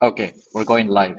Okay, we're going live.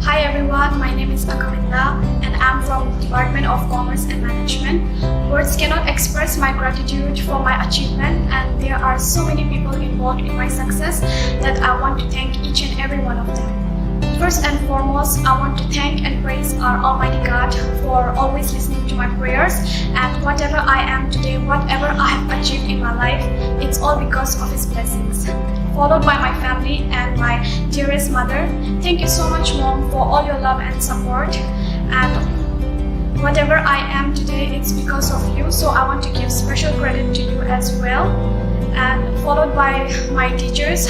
Hi everyone, my name is Akuk and I'm from the Department of Commerce and Management. Words cannot express my gratitude for my achievement, and there are so many people involved in my success that I want to thank each and every one of them. First and foremost, I want to thank and praise our Almighty God for always listening to my prayers, and whatever I am today, whatever I have achieved in my life, it's all because of His blessings. Followed by my family and my dearest mother. Thank you so much, Mom, for all your love and support. And whatever I am today, it's because of you, so I want to give special credit to you as well. And followed by my teachers.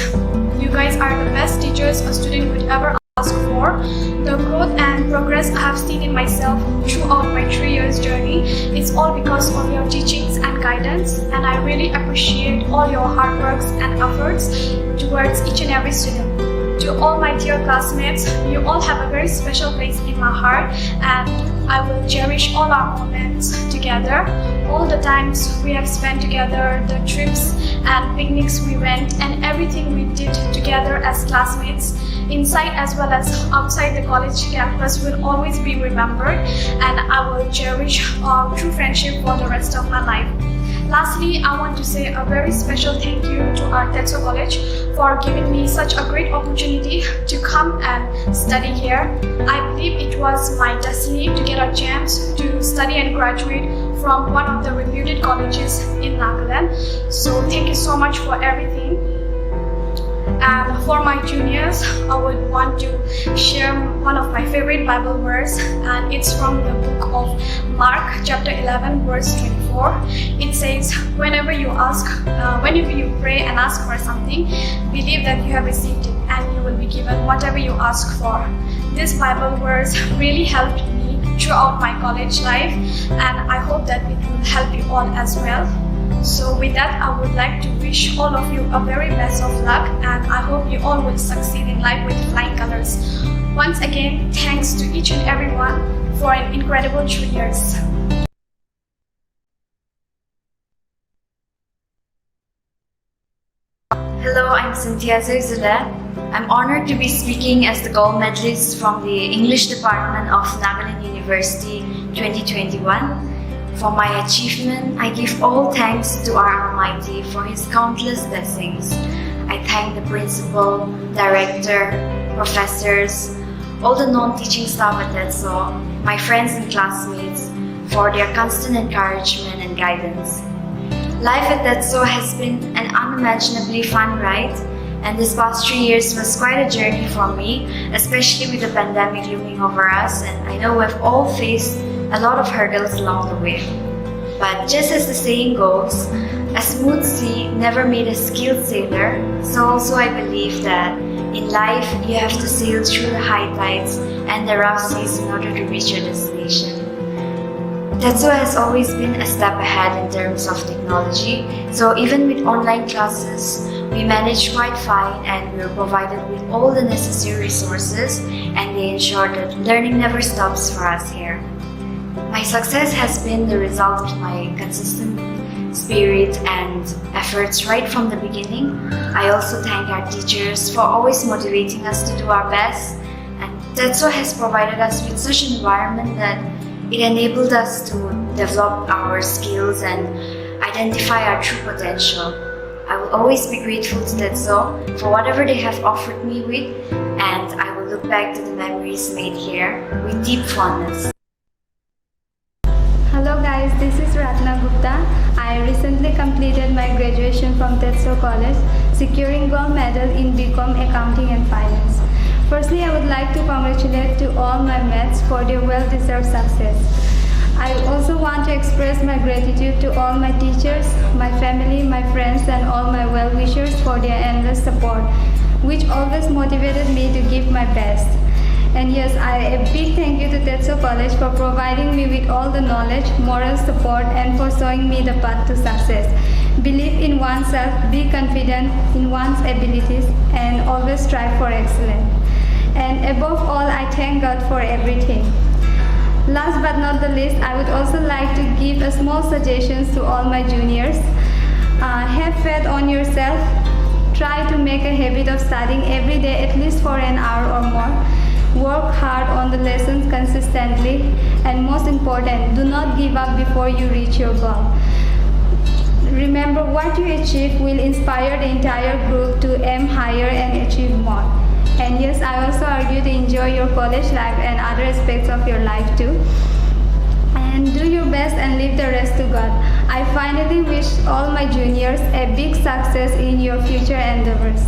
You guys are the best teachers a student could ever ask for. The growth and progress I have seen in myself throughout my 3 years journey, it's all because of your teachings and guidance, and I really appreciate all your hard works and efforts towards each and every student. To all my dear classmates, you all have a very special place in my heart, and I will cherish all our moments together, all the times we have spent together, the trips and picnics we went, and everything we did together as classmates, inside as well as outside the college campus, will always be remembered, and I will cherish our true friendship for the rest of my life. Lastly, I want to say a very special thank you to our Tetso College for giving me such a great opportunity to come and study here. I believe it was my destiny to get a chance to study and graduate from one of the reputed colleges in Nagaland. So thank you so much for everything. And for my juniors, I would want to share one of my favorite Bible verse, and it's from the book of Mark, chapter 11, verse 24. It says, whenever you pray and ask for something, believe that you have received it and you will be given whatever you ask for. This Bible verse really helped me throughout my college life, and I hope that it will help you all as well. So with that, I would like to wish all of you a very best of luck, and I hope you all will succeed in life with flying colors. Once again, thanks to each and everyone for an incredible 3 years. Hello, I'm Cynthia Zuzula. I'm honored to be speaking as the gold medalist from the English Department of Nagaland University 2021. For my achievement, I give all thanks to our Almighty for His countless blessings. I thank the principal, director, professors, all the non-teaching staff at Tetso, my friends and classmates for their constant encouragement and guidance. Life at Tetso has been an unimaginably fun ride, and this past 3 years was quite a journey for me, especially with the pandemic looming over us, and I know we've all faced a lot of hurdles along the way. But just as the saying goes, a smooth sea never made a skilled sailor, so also I believe that in life you have to sail through the high tides and the rough seas in order to reach your destination. Tetso has always been a step ahead in terms of technology, so even with online classes, we managed quite fine and we were provided with all the necessary resources, and they ensure that learning never stops for us here. My success has been the result of my consistent spirit and efforts right from the beginning. I also thank our teachers for always motivating us to do our best, and Tetso has provided us with such an environment that it enabled us to develop our skills and identify our true potential. I will always be grateful to Tetso for whatever they have offered me with, and I will look back to the memories made here with deep fondness. Hello guys, this is Ratna Gupta. I recently completed my graduation from Tetso College, securing gold medal in BCom Accounting and Finance. Firstly, I would like to congratulate to all my mates for their well-deserved success. I also want to express my gratitude to all my teachers, my family, my friends, and all my well-wishers for their endless support, which always motivated me to give my best. And yes, a big thank you to Tetso College for providing me with all the knowledge, moral support, and for showing me the path to success. Believe in oneself, be confident in one's abilities, and always strive for excellence. And above all, I thank God for everything. Last but not the least, I would also like to give a small suggestions to all my juniors. Have faith on yourself. Try to make a habit of studying every day at least for an hour or more. Work hard on the lessons consistently, and most important, do not give up before you reach your goal. Remember, what you achieve will inspire the entire group to aim higher and achieve more. And yes, I also urge you to enjoy your college life and other aspects of your life too. And do your best and leave the rest to God. I finally wish all my juniors a big success in your future endeavors.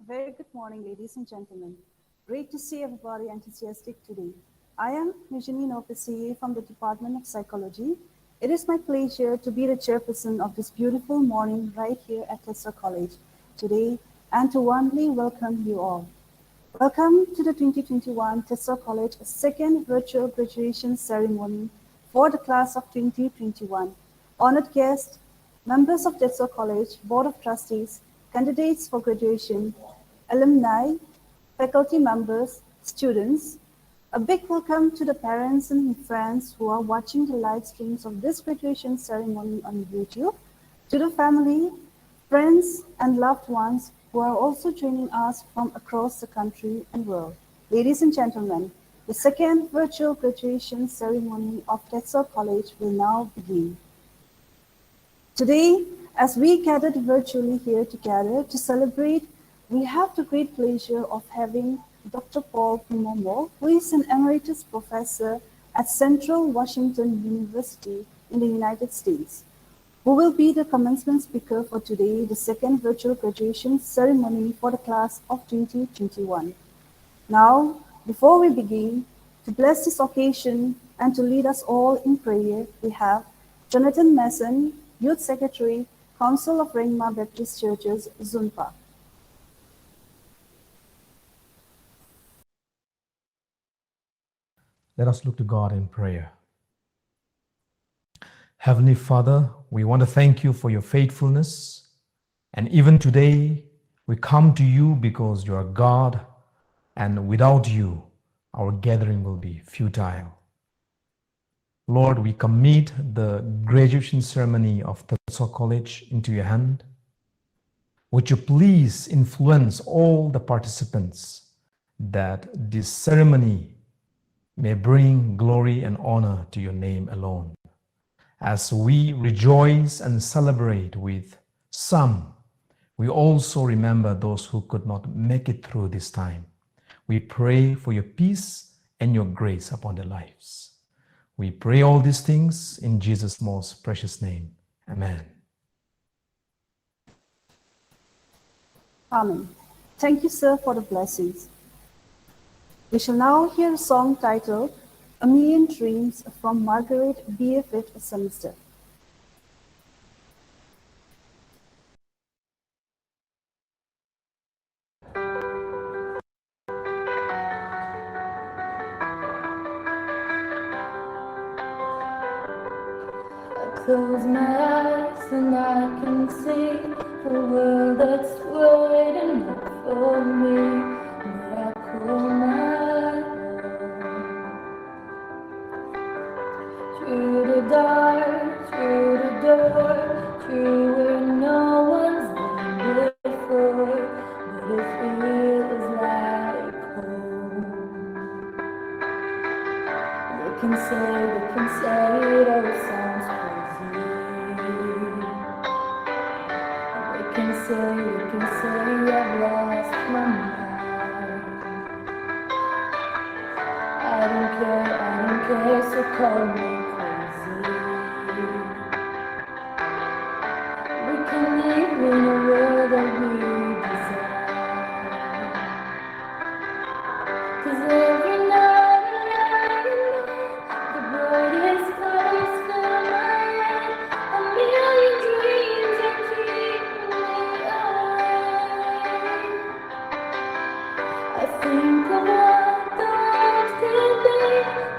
Very good morning, ladies and gentlemen. Great to see everybody enthusiastic today. I am Eugenie PCA from the Department of Psychology. It is my pleasure to be the chairperson of this beautiful morning right here at Tetso College today and to warmly welcome you all. Welcome to the 2021 Tetso College second virtual graduation ceremony for the class of 2021. Honored guests, members of Tetso College Board of Trustees, candidates for graduation, alumni, faculty members, students, a big welcome to the parents and friends who are watching the live streams of this graduation ceremony on YouTube, to the family, friends, and loved ones who are also joining us from across the country and world. Ladies and gentlemen, the second virtual graduation ceremony of Tetso College will now begin. Today, as we gathered virtually here together to celebrate, we have the great pleasure of having Dr. Paul Pimomo, who is an Emeritus Professor at Central Washington University in the United States, who will be the commencement speaker for today, the second virtual graduation ceremony for the class of 2021. Now, before we begin, to bless this occasion and to lead us all in prayer, we have Jonathan Mason, Youth Secretary, Council of Rengma Baptist Churches, Zunpa. Let us look to God in prayer. Heavenly Father, we want to thank you for your faithfulness. And even today, we come to you because you are God, and without you, our gathering will be futile. Lord, we commit the graduation ceremony of Tetso College into your hand. Would you please influence all the participants that this ceremony may bring glory and honor to your name alone. As we rejoice and celebrate with some, we also remember those who could not make it through this time. We pray for your peace and your grace upon their lives. We pray all these things in Jesus' most precious name. Amen. Amen. Thank you, sir, for the blessings. We shall now hear a song titled A Million Dreams from Margaret B.A. 5th semester. Close my eyes and I can see a world that's waiting up for me. I call my own. Through the dark, through the door, through where no one's been before, but it feels like home. They can say it all sounds crazy. They can say I've lost my mind. I don't care, so call me crazy. We can live in a world that we desire. 'Cause every night the brightest colors fill my head. A million dreams are keeping me awake. I think of what the world could be,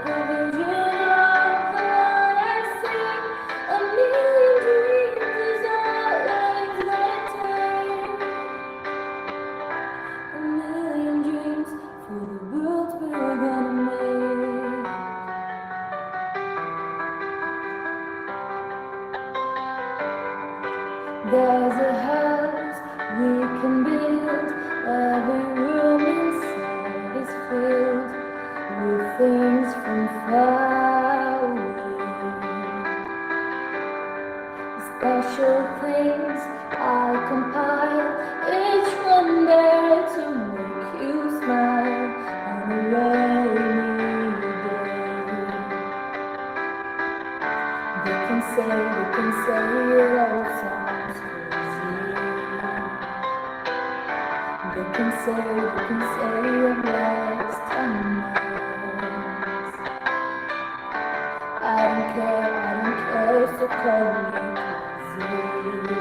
a vision of the one I see. A million dreams is all I take. A million dreams for the world we're gonna make. There's a house we can build, every room inside is filled can say your last time. I don't care, so call me crazy.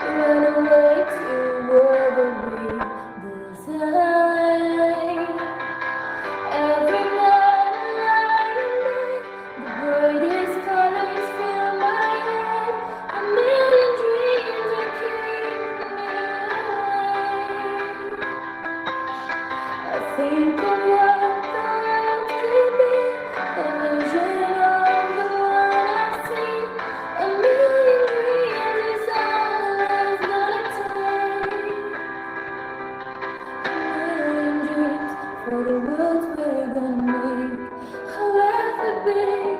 Run away to wherever we design. Every night I lie awake, the brightest colors fill my head. A million dreams are keeping me awake. I think of what the world could be, a vision of the one I've seen. A million dreams is all it's gonna take. A million dreams for the world we're gonna make. However big,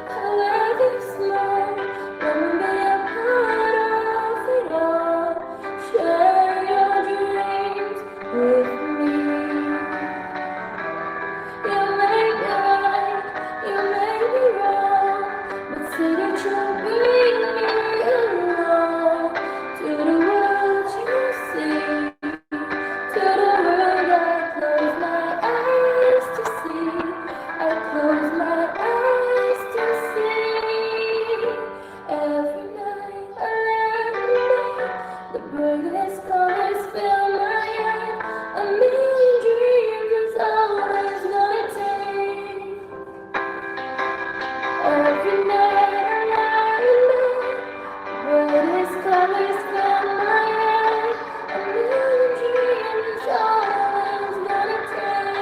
however small, wanna be a part of it all. Share your dreams with me. You make me right, you make me wrong, but still you try to bring me along to the world you see, to the world I close my eyes to see. I close my eyes to see. Every night I lie awake, the brightest colors fill my head. A million dreams is all it's gonna take. Every night I lie awake, the brightest colors fill my head. A million dreams is all it's gonna take.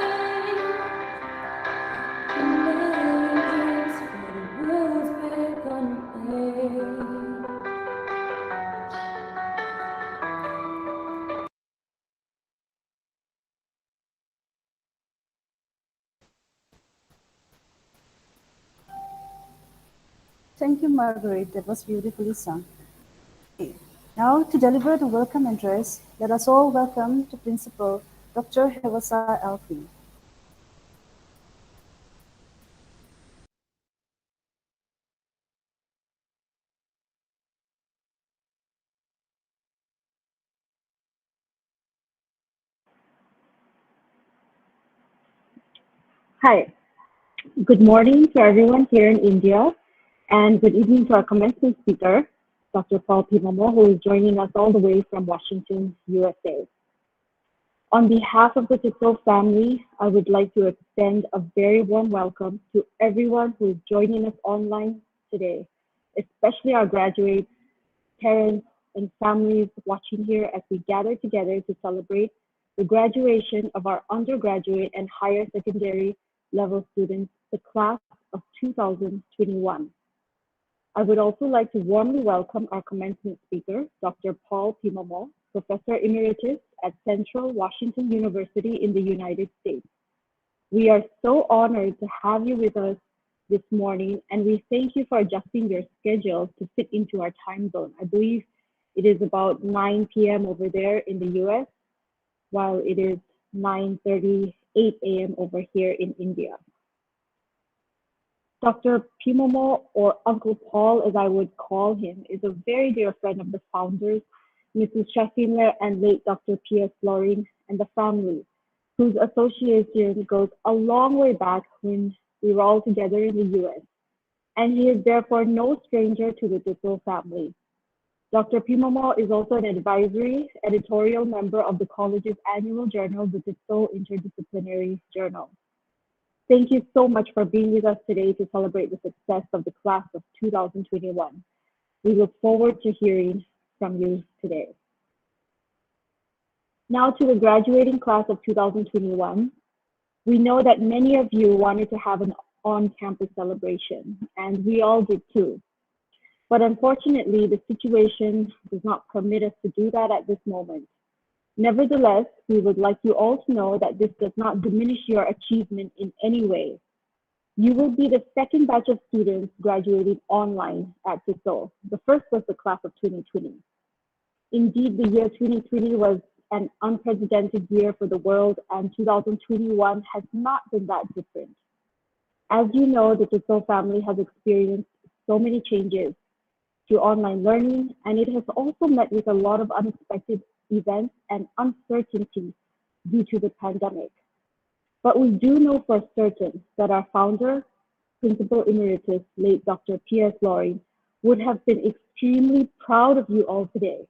A million dreams for the world we're gonna make. Thank you, Margaret. That was beautifully sung. Okay. Now, to deliver the welcome address, let us all welcome the Principal, Dr. Hewasa Alfi. Hi, good morning to everyone here in India, and good evening to our commencement speaker, Dr. Paul Pimomo, who is joining us all the way from Washington, USA. On behalf of the Tetso family, I would like to extend a very warm welcome to everyone who is joining us online today, especially our graduates, parents, and families watching here as we gather together to celebrate the graduation of our undergraduate and higher secondary level students, the class of 2021. I would also like to warmly welcome our commencement speaker, Dr. Paul Pimomo, Professor Emeritus at Central Washington University in the United States. We are so honored to have you with us this morning, and we thank you for adjusting your schedule to fit into our time zone. I believe it is about 9 p.m. over there in the US, while it is 9:38 a.m. over here in India. Dr. Pimomo, or Uncle Paul as I would call him, is a very dear friend of the founders, Mrs. Shafimler and late Dr. P.S. Loring, and the family, whose association goes a long way back when we were all together in the US. And he is therefore no stranger to the Tetso family. Dr. Pimomo is also an advisory editorial member of the college's annual journal, the Tetso Interdisciplinary Journal. Thank you so much for being with us today to celebrate the success of the class of 2021. We look forward to hearing from you today. Now to the graduating class of 2021. We know that many of you wanted to have an on-campus celebration, and we all did too. But unfortunately, the situation does not permit us to do that at this moment. Nevertheless, we would like you all to know that this does not diminish your achievement in any way. You will be the second batch of students graduating online at Tetso. The first was the class of 2020. Indeed, the year 2020 was an unprecedented year for the world, and 2021 has not been that different. As you know, the Tetso family has experienced so many changes through online learning, and it has also met with a lot of unexpected events and uncertainty due to the pandemic. But we do know for certain that our founder, Principal Emeritus, late Dr. P.S. Loring, would have been extremely proud of you all today.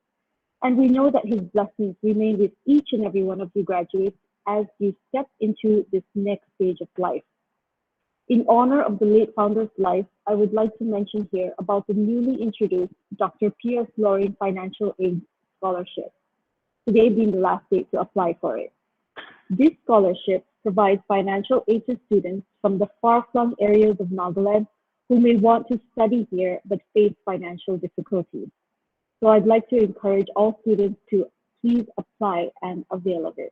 And we know that his blessings remain with each and every one of you graduates as you step into this next stage of life. In honor of the late founder's life, I would like to mention here about the newly introduced Dr. P.S. Loring Financial Aid Scholarship, today being the last date to apply for it. This scholarship provides financial aid to students from the far-flung areas of Nagaland who may want to study here but face financial difficulties. So I'd like to encourage all students to please apply and avail of it.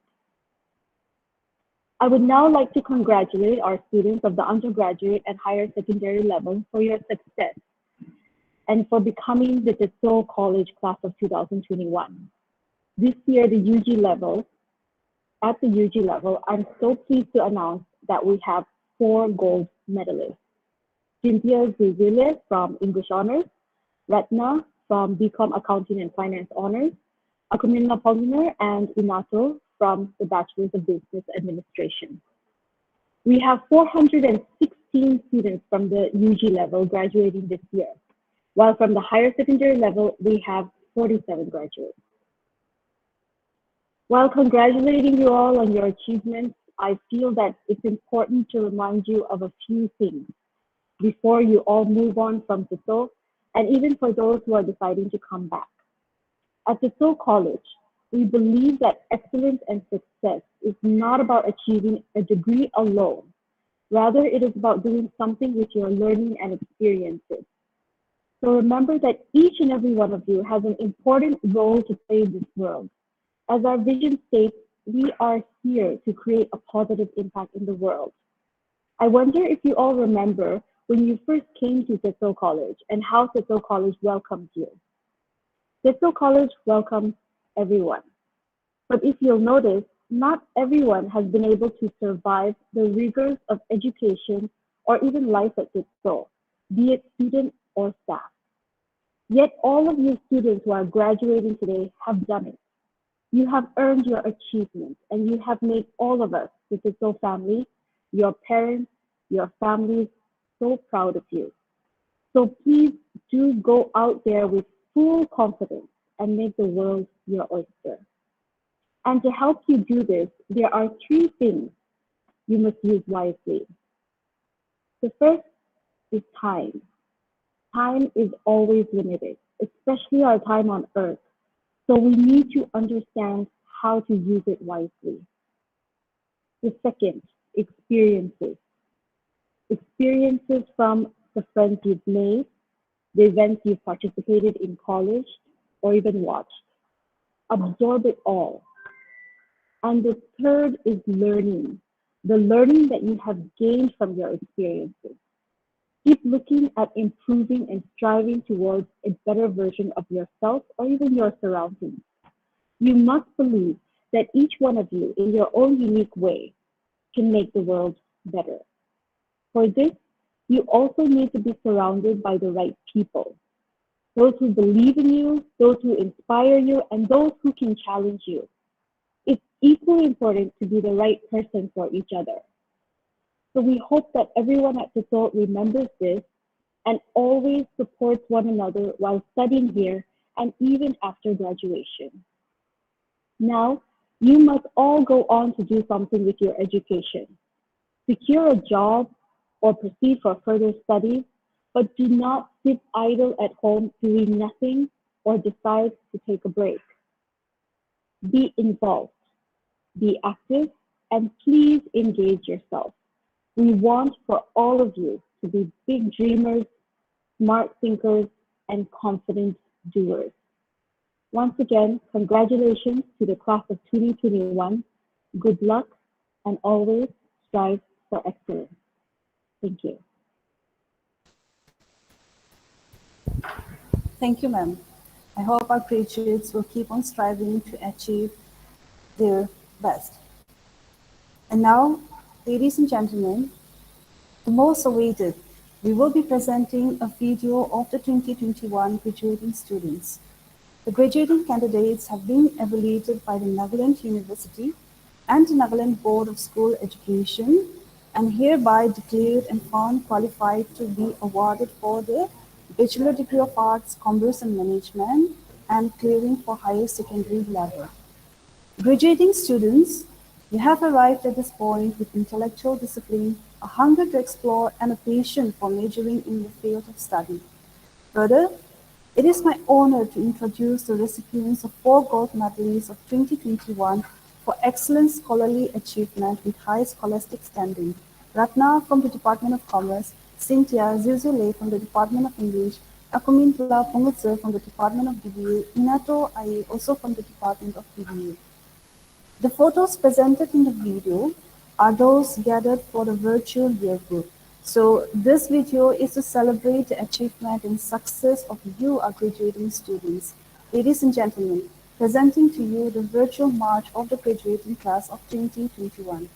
I would now like to congratulate our students of the undergraduate and higher secondary level for your success and for becoming the Tetso College Class of 2021. This year, at the UG level, I'm so pleased to announce that we have 4 gold medalists. Cynthia Zuzile from English Honors, Ratna from BCom Accounting and Finance Honors, Akumina Poliner and Inato from the Bachelor's of Business Administration. We have 416 students from the UG level graduating this year, while from the higher secondary level, we have 47 graduates. While congratulating you all on your achievements, I feel that it's important to remind you of a few things before you all move on from Tetso, and even for those who are deciding to come back. At Tetso College, we believe that excellence and success is not about achieving a degree alone. Rather, it is about doing something with your learning and experiences. So remember that each and every one of you has an important role to play in this world. As our vision states, we are here to create a positive impact in the world. I wonder if you all remember when you first came to Tetso College and how Tetso College welcomed you. Tetso College welcomes everyone. But if you'll notice, not everyone has been able to survive the rigors of education or even life at Tetso, be it student or staff. Yet all of you students who are graduating today have done it. You have earned your achievements, and you have made all of us, the Tetso family, your parents, your families, so proud of you. So please do go out there with full confidence and make the world your oyster. And to help you do this, there are 3 things you must use wisely. The first is time. Time is always limited, especially our time on earth. So we need to understand how to use it wisely. The second, experiences. Experiences from the friends you've made, the events you've participated in college, or even watched. Absorb it all. And the third is learning. The learning that you have gained from your experiences. Keep looking at improving and striving towards a better version of yourself or even your surroundings. You must believe that each one of you, in your own unique way, can make the world better. For this, you also need to be surrounded by the right people. Those who believe in you, those who inspire you, and those who can challenge you. It's equally important to be the right person for each other. So we hope that everyone at Tetso remembers this and always supports one another while studying here and even after graduation. Now, you must all go on to do something with your education. Secure a job or proceed for further studies, but do not sit idle at home doing nothing or decide to take a break. Be involved, be active, and please engage yourself. We want for all of you to be big dreamers, smart thinkers, and confident doers. Once again, congratulations to the class of 2021. Good luck, and always strive for excellence. Thank you. Thank you, ma'am. I hope our graduates will keep on striving to achieve their best. And now, ladies and gentlemen, the most awaited, we will be presenting a video of the 2021 graduating students. The graduating candidates have been evaluated by the Nagaland University and the Nagaland Board of School Education and hereby declared and found qualified to be awarded for the Bachelor Degree of Arts, Commerce and Management and clearing for higher secondary level. Graduating students, you have arrived at this point with intellectual discipline, a hunger to explore, and a passion for majoring in the field of study. Further, it is my honor to introduce the recipients of 4 gold medalists of 2021 for excellent scholarly achievement with high scholastic standing. Ratna from the Department of Commerce, Cynthia Zuzule from the Department of English, Akumintla Pungutse from the Department of BBA, Inato Ai also from the Department of BBA. The photos presented in the video are those gathered for the virtual yearbook. So this video is to celebrate the achievement and success of you, our graduating students. Ladies and gentlemen, presenting to you the virtual march of the graduating class of 2021.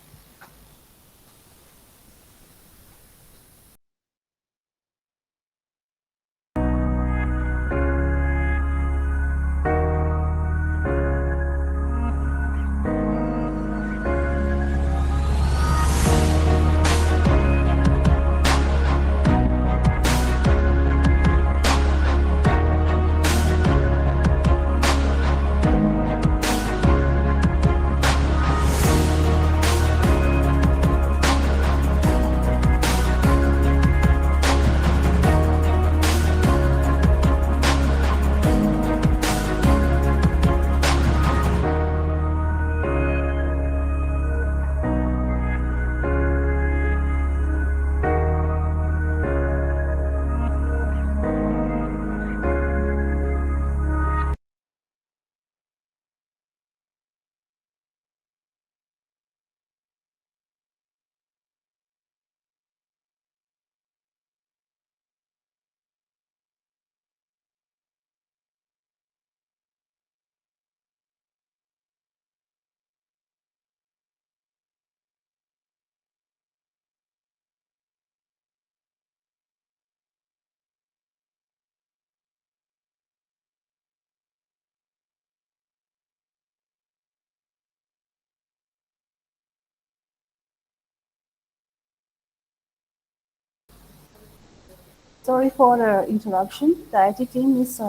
Sorry for the interruption. The IT team is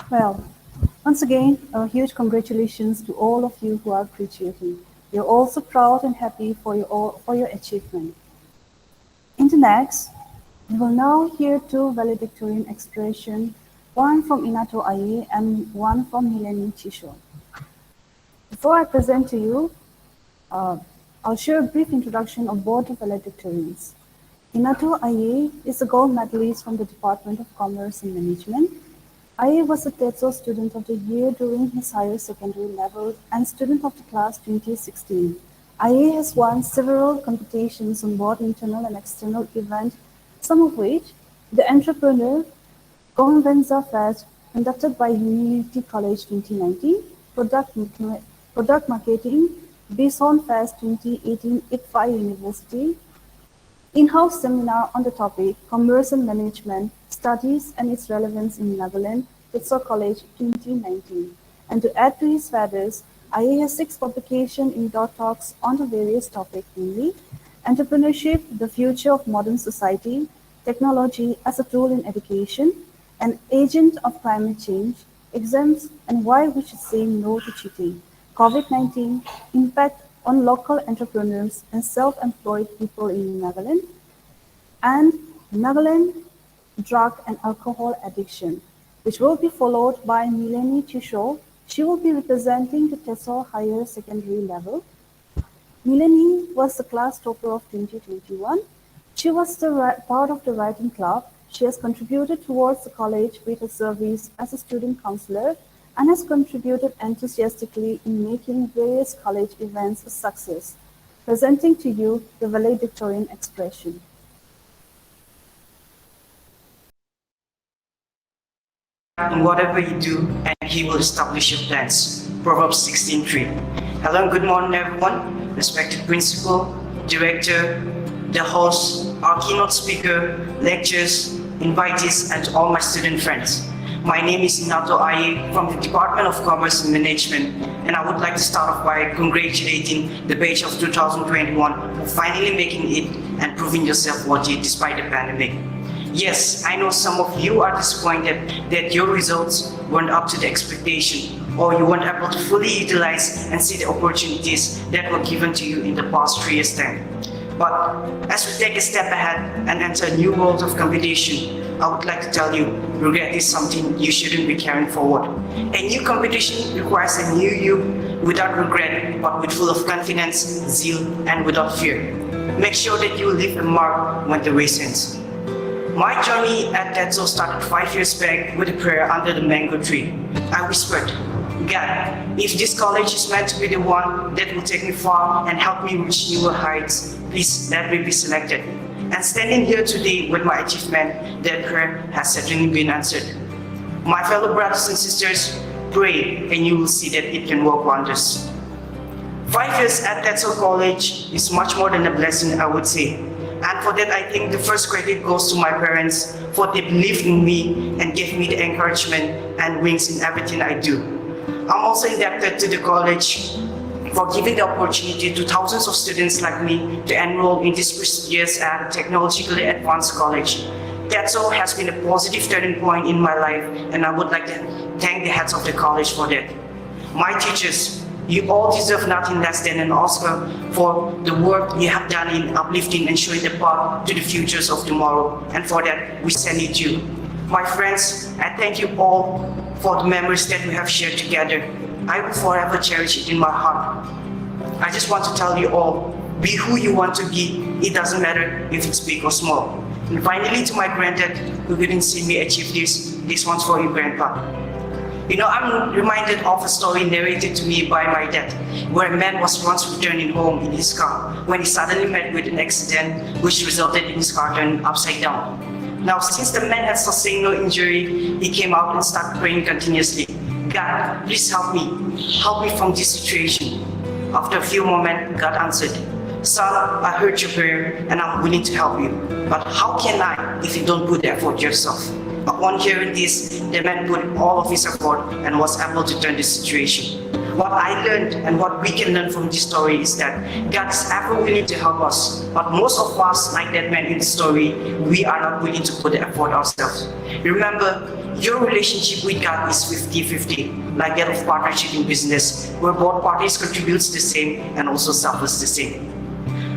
Well, once again, a huge congratulations to all of you who are graduating. We are also proud and happy for your achievement. In the next, we will now hear two valedictorian expressions, one from Inato Aye and one from Mileni Chisho. Before I present to you, I'll share a brief introduction of both the valedictorians. Inato Aye is a gold medalist from the Department of Commerce and Management. Aye was a Tetso Student of the Year during his higher secondary level and Student of the Class 2016. Aye has won several competitions on both internal and external events, some of which the Entrepreneur Convenza Fest conducted by Unity College 2019, Product Marketing, Bison Fest 2018 IPFI University, in-house seminar on the topic Commerce and Management, Studies and its Relevance in Nagaland, Tetso College 2019. And to add to his feathers, Aye has 6 publications in dot talks on the various topics, namely Entrepreneurship, the Future of Modern Society, Technology as a Tool in Education, An Agent of Climate Change, Exams and Why We Should Say No to Cheating, COVID-19, Impact on Local Entrepreneurs and Self-Employed People in Nagaland, and Nagaland Drug and Alcohol Addiction, which will be followed by Mileni Chisho. She will be representing the Tetso Higher Secondary level. Mileni was the class topper of 2021. She was part of the writing club. She has contributed towards the college with her service as a student counselor and has contributed enthusiastically in making various college events a success. Presenting to you the valedictorian expression. In whatever you do, and he will establish your plans. Proverbs 16:3. Hello and good morning, everyone. Respected principal, director, the host, our keynote speaker, lecturers, invitees, and all my student friends. My name is Inato Aye from the Department of Commerce and Management, and I would like to start off by congratulating the batch of 2021 for finally making it and proving yourself worthy despite the pandemic. Yes, I know some of you are disappointed that your results weren't up to the expectation, or you weren't able to fully utilize and see the opportunities that were given to you in the past 3 years' time. But as we take a step ahead and enter a new world of competition, I would like to tell you, regret is something you shouldn't be carrying forward. A new competition requires a new you without regret, but with full of confidence, zeal, and without fear. Make sure that you leave a mark when the race ends. My journey at Tetso started 5 years back with a prayer under the mango tree. I whispered, God, if this college is meant to be the one that will take me far and help me reach newer heights, please let me be selected. And standing here today with my achievement, that prayer has certainly been answered. My fellow brothers and sisters, pray and you will see that it can work wonders. 5 years at Tetso College is much more than a blessing, I would say. And for that, I think the first credit goes to my parents for they believed in me and gave me the encouragement and wings in everything I do. I'm also indebted to the college for giving the opportunity to thousands of students like me to enroll in this prestigious and technologically advanced college. Tetso has been a positive turning point in my life, and I would like to thank the heads of the college for that. My teachers, you all deserve nothing less than an Oscar for the work you have done in uplifting and showing the path to the futures of tomorrow, and for that, we salute you. My friends, I thank you all for the memories that we have shared together. I will forever cherish it in my heart. I just want to tell you all, be who you want to be. It doesn't matter if it's big or small. And finally, to my granddad who didn't see me achieve this one's for you, Grandpa. You know, I'm reminded of a story narrated to me by my dad, where a man was once returning home in his car when he suddenly met with an accident which resulted in his car turning upside down. Now, since the man had sustained no injury, he came out and started praying continuously. God, please help me from this situation. After a few moments, God answered, Son, I heard your prayer and I'm willing to help you. But how can I if you don't put the effort yourself? Upon hearing this, the man put all of his effort and was able to turn the situation. What I learned and what we can learn from this story is that God is ever willing to help us, but most of us, like that man in the story, we are not willing to put the effort ourselves. Remember, your relationship with God is 50-50, like that of partnership in business, where both parties contributes the same and also suffers the same.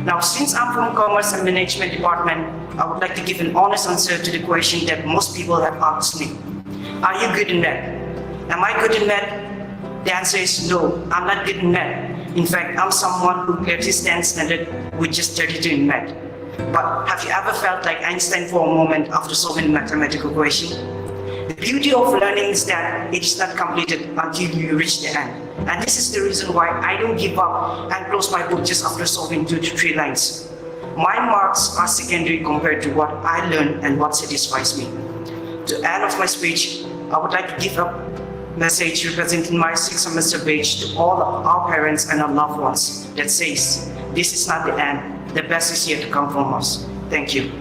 Now, since I'm from Commerce and Management Department, I would like to give an honest answer to the question that most people have asked me. Are you good in math? Am I good in math? The answer is no, I'm not good in math. In fact, I'm someone who clearly stands standard with just 32 in math. But have you ever felt like Einstein for a moment after solving mathematical question? The beauty of learning is that it is not completed until you reach the end. And this is the reason why I don't give up and close my book just after solving 2 to 3 lines. My marks are secondary compared to what I learn and what satisfies me. To the end of my speech, I would like to give a message representing my 6th semester batch to all of our parents and our loved ones that says, this is not the end, the best is yet to come from us. Thank you.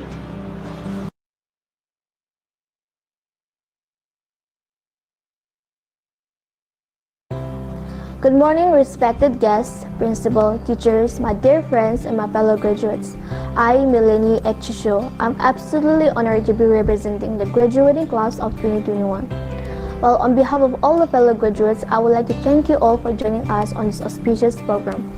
Good morning, respected guests, principal, teachers, my dear friends, and my fellow graduates. I, Mileni Ekchisho, I'm absolutely honored to be representing the graduating class of 2021. Well, on behalf of all the fellow graduates, I would like to thank you all for joining us on this auspicious program.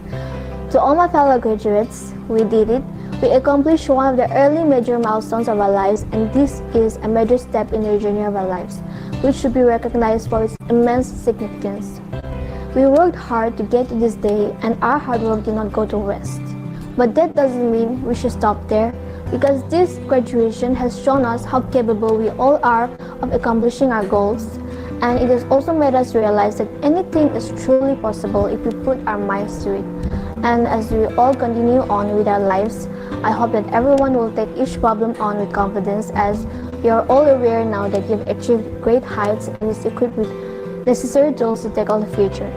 To all my fellow graduates, we did it. We accomplished one of the early major milestones of our lives, and this is a major step in the journey of our lives, which should be recognized for its immense significance. We worked hard to get to this day, and our hard work did not go to waste. But that doesn't mean we should stop there, because this graduation has shown us how capable we all are of accomplishing our goals, and it has also made us realize that anything is truly possible if we put our minds to it. And as we all continue on with our lives, I hope that everyone will take each problem on with confidence, as we are all aware now that you've achieved great heights and is equipped with necessary tools to tackle the future.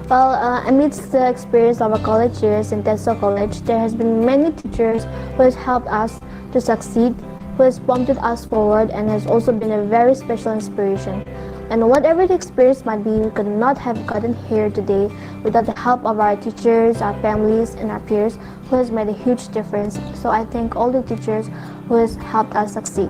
Well, amidst the experience of our college years in Tetso College, there has been many teachers who has helped us to succeed, who has prompted us forward, and has also been a very special inspiration. And whatever the experience might be, we could not have gotten here today without the help of our teachers, our families, and our peers, who has made a huge difference. So I thank all the teachers who has helped us succeed.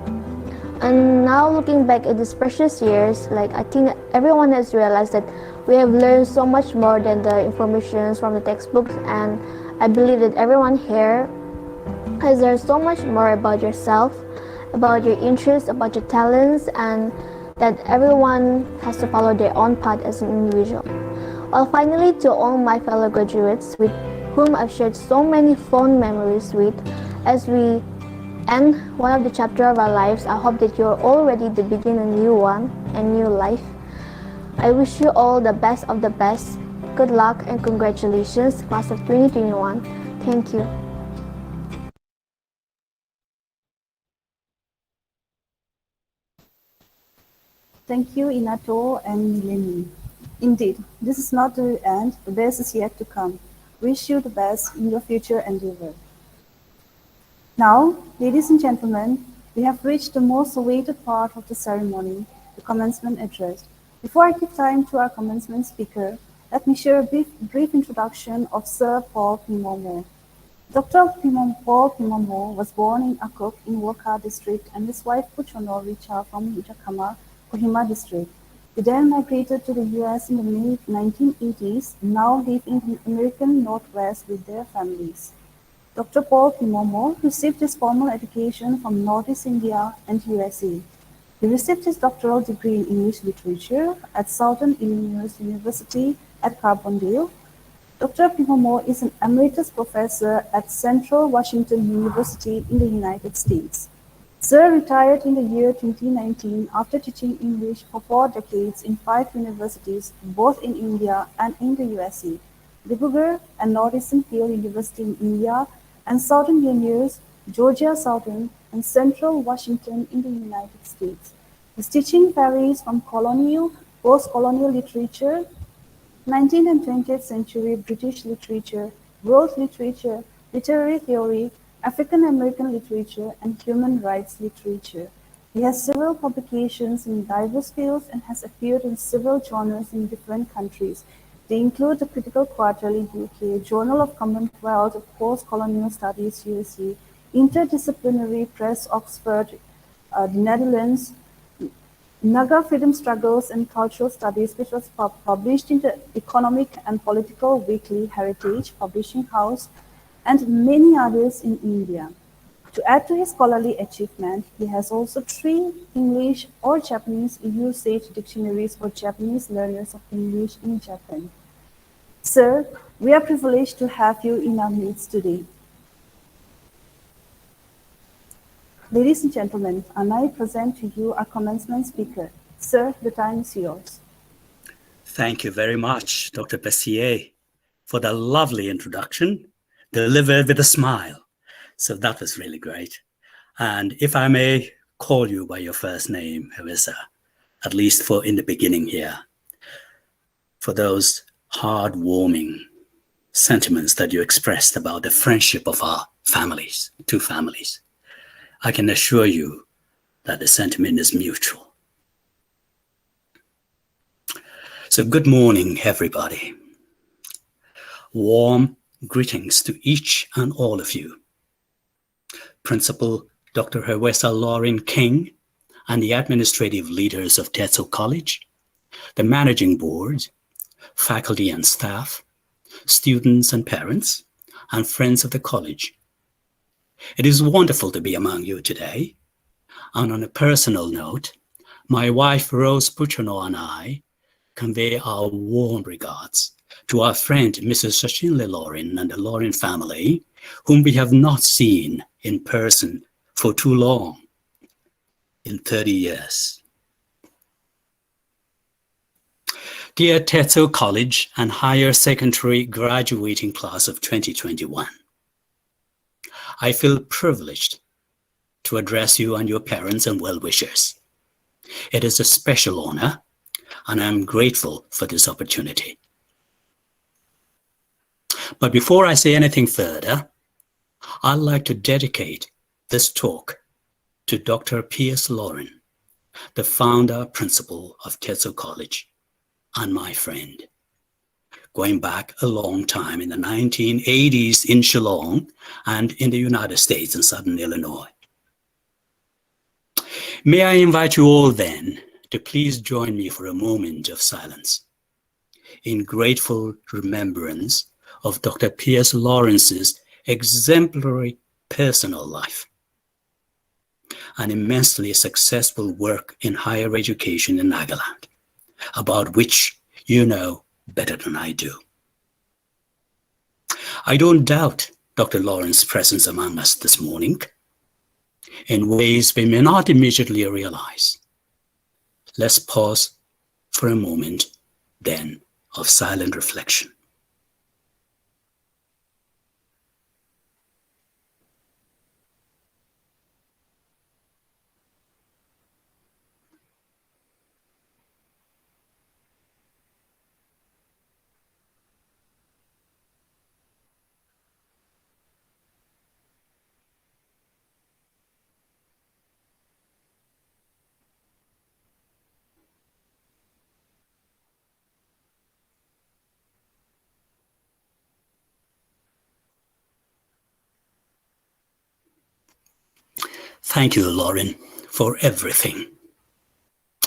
And now looking back at these precious years, I think everyone has realized that we have learned so much more than the information from the textbooks, and I believe that everyone here has learned so much more about yourself, about your interests, about your talents, and that everyone has to follow their own path as an individual. Well, finally, to all my fellow graduates with whom I've shared so many fond memories with, as we end one of the chapters of our lives, I hope that you're all ready to begin a new one, a new life. I wish you all the best of the best. Good luck and congratulations, class of 2021. Thank you. Thank you, Inato and Mileni. Indeed, this is not the end, the best is yet to come. Wish you the best in your future endeavor. Now, ladies and gentlemen, we have reached the most awaited part of the ceremony, the commencement address. Before I give time to our commencement speaker, let me share a brief introduction of Sir Paul Pimomo. Dr. Paul Pimomo was born in Akuk in Wokha district, and his wife Puchono Richa from Jakhama, Kohima district. They then migrated to the US in the mid-1980s and now live in the American Northwest with their families. Dr. Paul Pimomo received his formal education from Northeast India and USA. He received his doctoral degree in English Literature at Southern Illinois University at Carbondale. Dr. Pimomo is an Emeritus Professor at Central Washington University in the United States. Sir retired in the year 2019 after teaching English for 4 decades in 5 universities, both in India and in the USA, Dibrugarh and Northeastern Hill University in India, and Southern Illinois, Georgia Southern, and Central Washington in the United States. His teaching varies from colonial, post-colonial literature, 19th and 20th century British literature, world literature, literary theory, African American literature, and human rights literature. He has several publications in diverse fields and has appeared in several genres in different countries. They include the Critical Quarterly UK, Journal of Commonwealth of Post-Colonial Studies USA, Interdisciplinary Press Oxford, the Netherlands, Naga Freedom Struggles and Cultural Studies, which was published in the Economic and Political Weekly, Heritage Publishing House, and many others in India. To add to his scholarly achievement, he has also 3 English or Japanese usage dictionaries for Japanese learners of English in Japan. Sir, we are privileged to have you in our midst today. Ladies and gentlemen, I now present to you our commencement speaker. Sir, the time is yours. Thank you very much, Dr. Pessier, for the lovely introduction, delivered with a smile. So that was really great. And if I may call you by your first name, Harissa, at least for in the beginning here, for those heartwarming sentiments that you expressed about the friendship of our families, 2 families, I can assure you that the sentiment is mutual. So good morning, everybody. Warm greetings to each and all of you. Principal Dr. Harissa Lauren King and the administrative leaders of Tetso College, the managing board, faculty and staff, students and parents, and friends of the college. It is wonderful to be among you today. And on a personal note, my wife Rose Puchono and I convey our warm regards to our friend Mrs. Shashinle Lauren and the Lauren family, whom we have not seen in person for too long, in 30 years. Dear Tetso College and Higher Secondary Graduating Class of 2021, I feel privileged to address you and your parents and well-wishers. It is a special honor, and I'm grateful for this opportunity. But before I say anything further, I'd like to dedicate this talk to Dr. P.S. Lauren, the founder principal of Tetso College, and my friend. Going back a long time in the 1980s in Shillong and in the United States in Southern Illinois. May I invite you all then to please join me for a moment of silence in grateful remembrance of Dr. P.S. Lawrence's exemplary personal life, an immensely successful work in higher education in Nagaland, about which you know better than I do. I don't doubt Dr. Lawrence's presence among us this morning in ways we may not immediately realize. Let's pause for a moment then of silent reflection. Thank you, Lauren, for everything.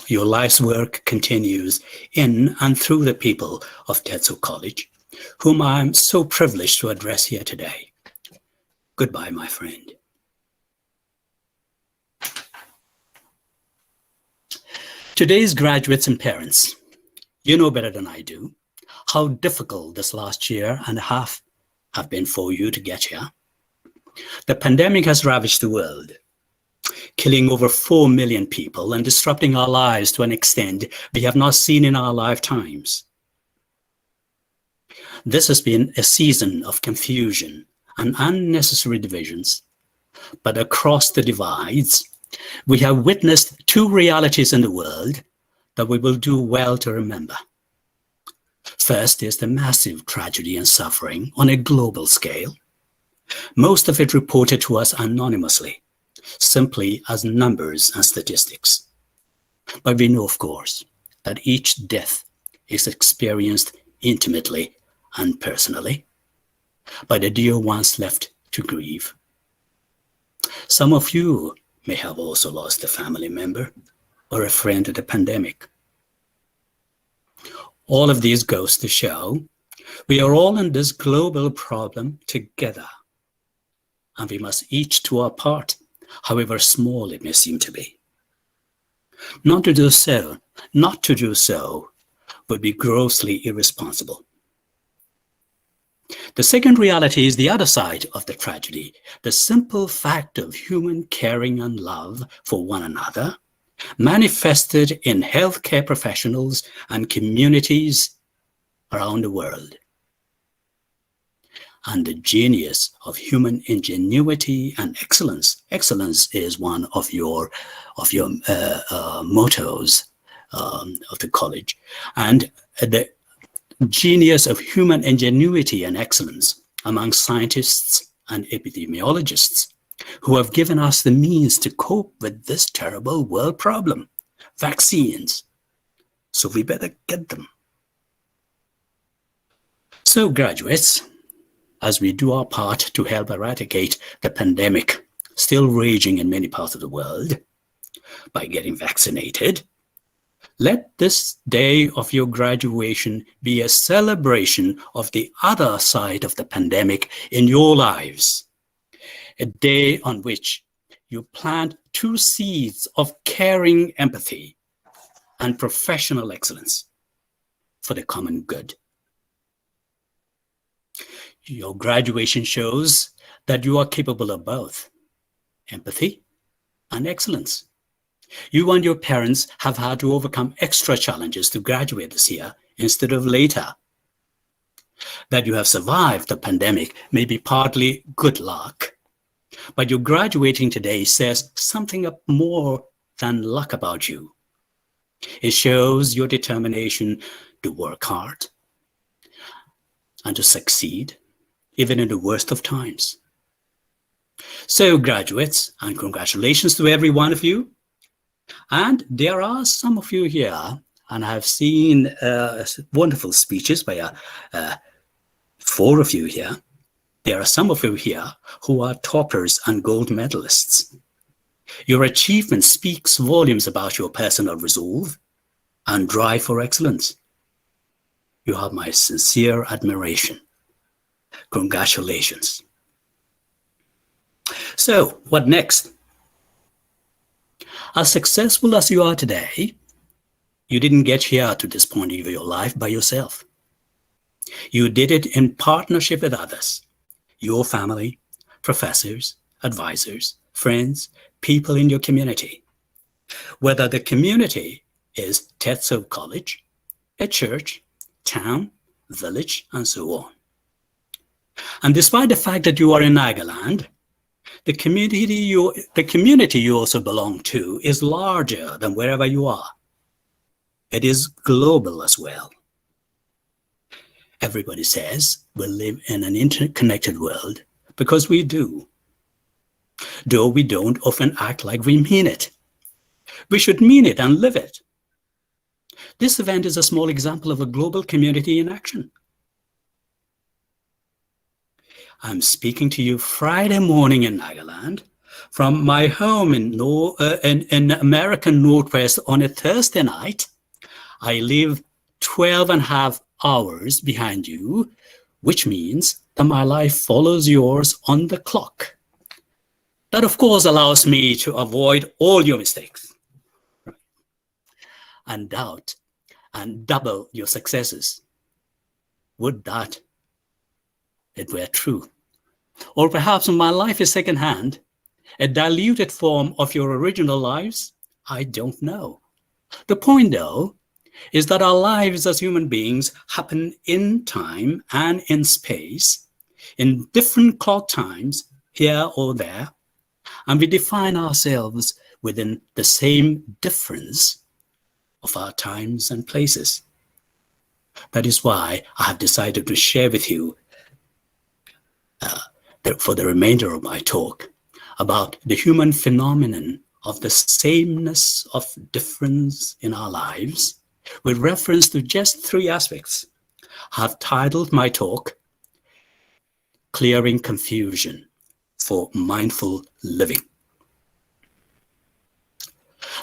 Your life's work continues in and through the people of Tetso College, whom I am so privileged to address here today. Goodbye, my friend. Today's graduates and parents, you know better than I do how difficult this last year and a half have been for you to get here. The pandemic has ravaged the world, killing over 4 million people and disrupting our lives to an extent we have not seen in our lifetimes. This has been a season of confusion and unnecessary divisions, but across the divides, we have witnessed 2 realities in the world that we will do well to remember. First is the massive tragedy and suffering on a global scale, most of it reported to us anonymously, simply as numbers and statistics. But we know, of course, that each death is experienced intimately and personally, by the dear ones left to grieve. Some of you may have also lost a family member or a friend to the pandemic. All of these goes to show we are all in this global problem together, and we must each do our part, however small it may seem to be. Not to do so would be grossly irresponsible. The second reality is the other side of the tragedy, the simple fact of human caring and love for one another, manifested in healthcare professionals and communities around the world. And the genius of human ingenuity and excellence. Excellence is one of your mottos of the college. And the genius of human ingenuity and excellence among scientists and epidemiologists who have given us the means to cope with this terrible world problem, vaccines. So we better get them. So graduates, as we do our part to help eradicate the pandemic still raging in many parts of the world by getting vaccinated, let this day of your graduation be a celebration of the other side of the pandemic in your lives. A day on which you plant 2 seeds of caring empathy and professional excellence for the common good. Your graduation shows that you are capable of both empathy and excellence. You and your parents have had to overcome extra challenges to graduate this year instead of later. That you have survived the pandemic may be partly good luck, but your graduating today says something more than luck about you. It shows your determination to work hard and to succeed, even in the worst of times. So graduates, and congratulations to every one of you. And there are some of you here, and I've seen wonderful speeches by 4 of you here. There are some of you here who are toppers and gold medalists. Your achievement speaks volumes about your personal resolve and drive for excellence. You have my sincere admiration. Congratulations. So, what next? As successful as you are today, you didn't get here to this point of your life by yourself. You did it in partnership with others, your family, professors, advisors, friends, people in your community. Whether the community is Tetso College, a church, town, village, and so on. And despite the fact that you are in Nagaland, the community you also belong to is larger than wherever you are. It is global as well. Everybody says we live in an interconnected world because we do. Though we don't often act like we mean it. We should mean it and live it. This event is a small example of a global community in action. I'm speaking to you Friday morning in Nagaland from my home in American Northwest on a Thursday night. I live 12.5 hours behind you, which means that my life follows yours on the clock. That, of course, allows me to avoid all your mistakes and doubt and double your successes. Would that it were true. Or perhaps my life is secondhand, a diluted form of your original lives? I don't know. The point, though, is that our lives as human beings happen in time and in space, in different clock times, here or there, and we define ourselves within the same difference of our times and places. That is why I have decided to share with you for the remainder of my talk about the human phenomenon of the sameness of difference in our lives with reference to just 3 aspects: have titled my talk, Clearing Confusion for Mindful Living.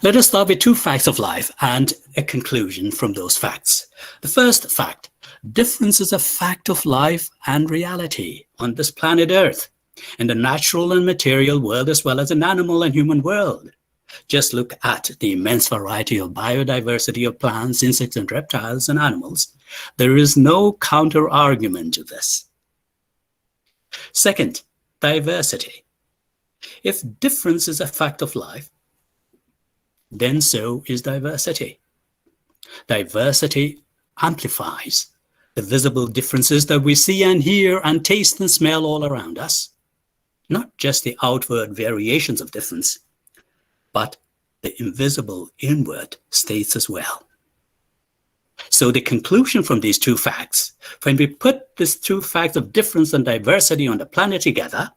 Let us start with two facts of life and a conclusion from those facts. The first fact: difference is a fact of life and reality on this planet Earth, in the natural and material world, as well as an animal and human world. Just look at the immense variety of biodiversity of plants, insects, and reptiles and animals. There is no counter-argument to this. Second, diversity. If difference is a fact of life, then so is diversity. Diversity amplifies the visible differences that we see and hear and taste and smell all around us. Not just the outward variations of difference, but the invisible inward states as well. So the conclusion from these two facts, when we put these two facts of difference and diversity on the planet together,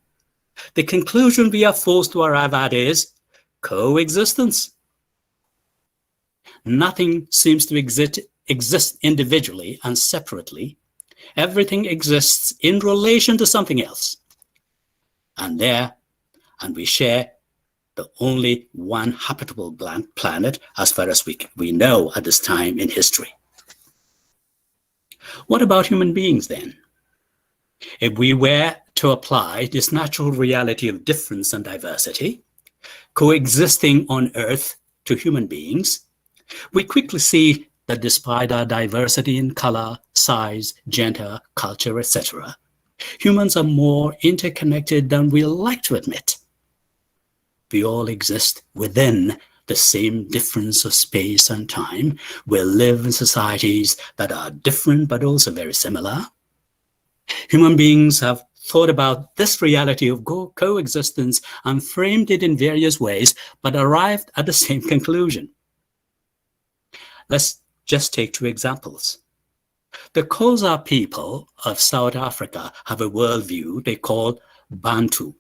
the conclusion we are forced to arrive at is coexistence. Nothing seems to exist individually and separately. Everything exists in relation to something else. And we share the only one habitable planet as far as we know at this time in history. What about human beings then? If we were to apply this natural reality of difference and diversity, coexisting on Earth to human beings, we quickly see that despite our diversity in color, size, gender, culture, etc., humans are more interconnected than we like to admit. We all exist within the same difference of space and time. We live in societies that are different but also very similar. Human beings have thought about this reality of coexistence and framed it in various ways, but arrived at the same conclusion. Let's just take two examples. The Xhosa people of South Africa have a worldview they call Bantu,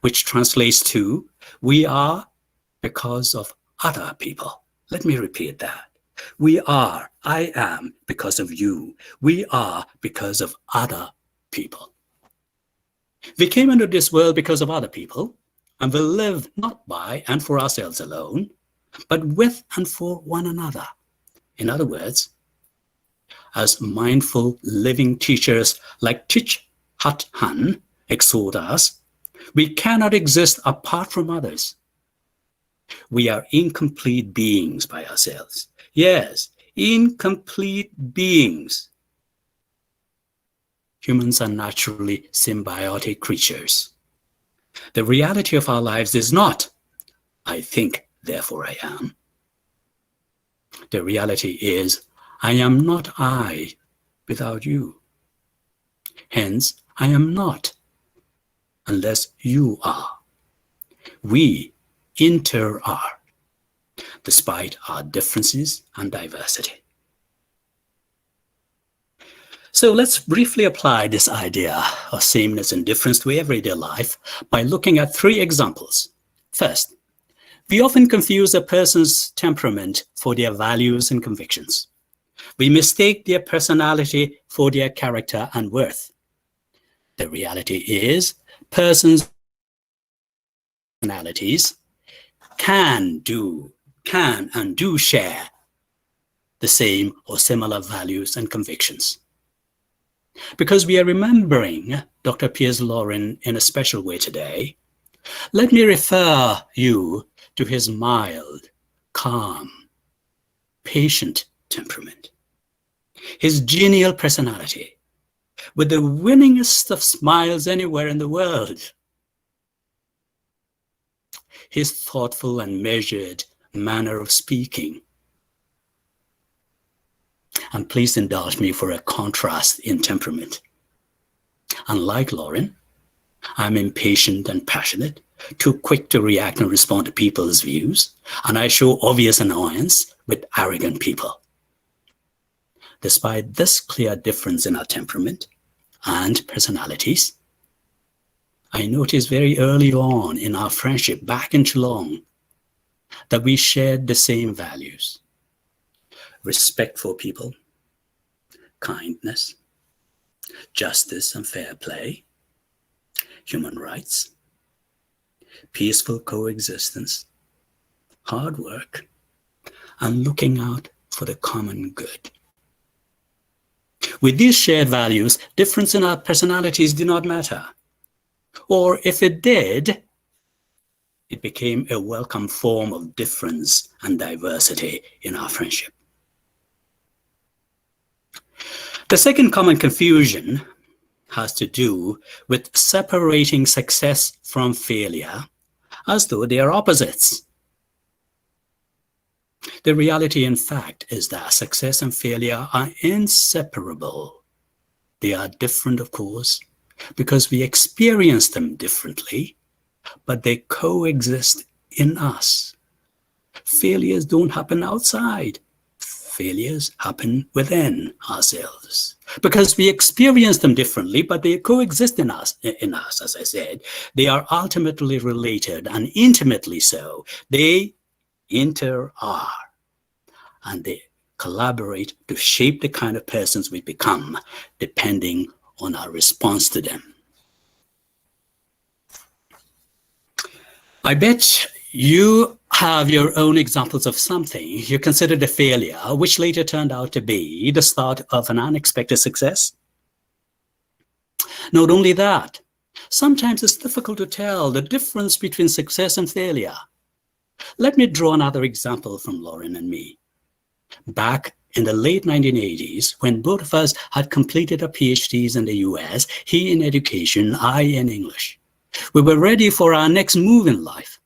which translates to, we are because of other people. Let me repeat that. We are, I am because of you. We are because of other people. We came into this world because of other people, and will live not by and for ourselves alone, but with and for one another. In other words, as mindful living teachers like Thich Nhat Hanh exhort us, we cannot exist apart from others. We are incomplete beings by ourselves. Yes, incomplete beings. Humans are naturally symbiotic creatures. The reality of our lives is not, I think, therefore I am. The reality is, I am not I without you. Hence, I am not unless you are. We are, despite our differences and diversity. So let's briefly apply this idea of sameness and difference to everyday life by looking at three examples. First, we often confuse a person's temperament for their values and convictions. We mistake their personality for their character and worth. The reality is, persons' personalities can and do share the same or similar values and convictions. Because we are remembering Dr. Piers Lorre in a special way today, let me refer you to his mild, calm, patient temperament, his genial personality, with the winningest of smiles anywhere in the world, his thoughtful and measured manner of speaking. And please indulge me for a contrast in temperament. Unlike Lauren, I'm impatient and passionate, too quick to react and respond to people's views, and I show obvious annoyance with arrogant people. Despite this clear difference in our temperament and personalities, I noticed very early on in our friendship back in Geelong that we shared the same values: respect for people, kindness, justice and fair play, human rights, peaceful coexistence, hard work, and looking out for the common good. With these shared values, difference in our personalities did not matter. Or if it did, it became a welcome form of difference and diversity in our friendship. The second common confusion has to do with separating success from failure as though they are opposites. The reality, in fact, is that success and failure are inseparable. They are different, of course, because we experience them differently, but they coexist in us. Failures don't happen outside. Failures happen within ourselves because we experience them differently, but they coexist in us, as I said. They are ultimately related and intimately so. They inter-are and they collaborate to shape the kind of persons we become depending on our response to them. I bet you have your own examples of something you considered a failure, which later turned out to be the start of an unexpected success. Not only that, sometimes it's difficult to tell the difference between success and failure. Let me draw another example from Lauren and me. Back in the late 1980s, when both of us had completed our PhDs in the US, he in education, I in English, we were ready for our next move in life.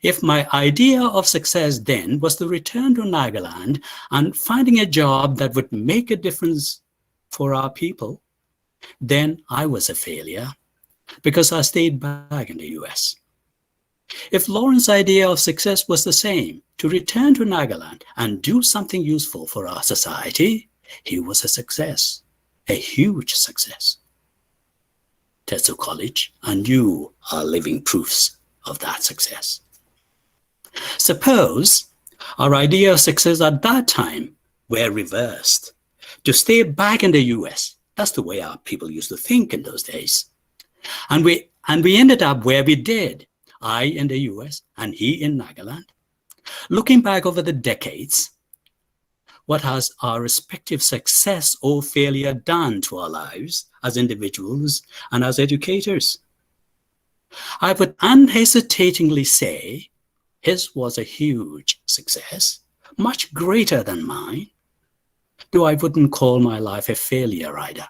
If my idea of success then was to return to Nagaland and finding a job that would make a difference for our people, then I was a failure because I stayed back in the US. If Lauren's idea of success was the same, to return to Nagaland and do something useful for our society, he was a success, a huge success. Tetso College and you are living proofs of that success. Suppose our idea of success at that time were reversed. To stay back in the US, that's the way our people used to think in those days. And we ended up where we did, I in the US and he in Nagaland. Looking back over the decades, what has our respective success or failure done to our lives as individuals and as educators? I would unhesitatingly say his was a huge success, much greater than mine, though I wouldn't call my life a failure either.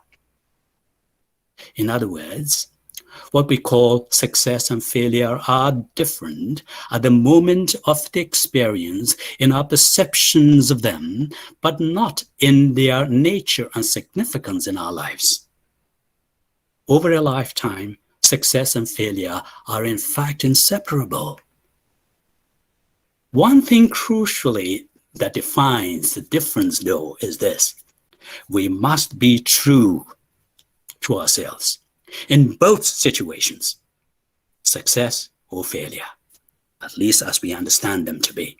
In other words, what we call success and failure are different at the moment of the experience in our perceptions of them, but not in their nature and significance in our lives. Over a lifetime, success and failure are in fact inseparable. One thing crucially that defines the difference, though, is this: we must be true to ourselves in both situations, success or failure, at least as we understand them to be.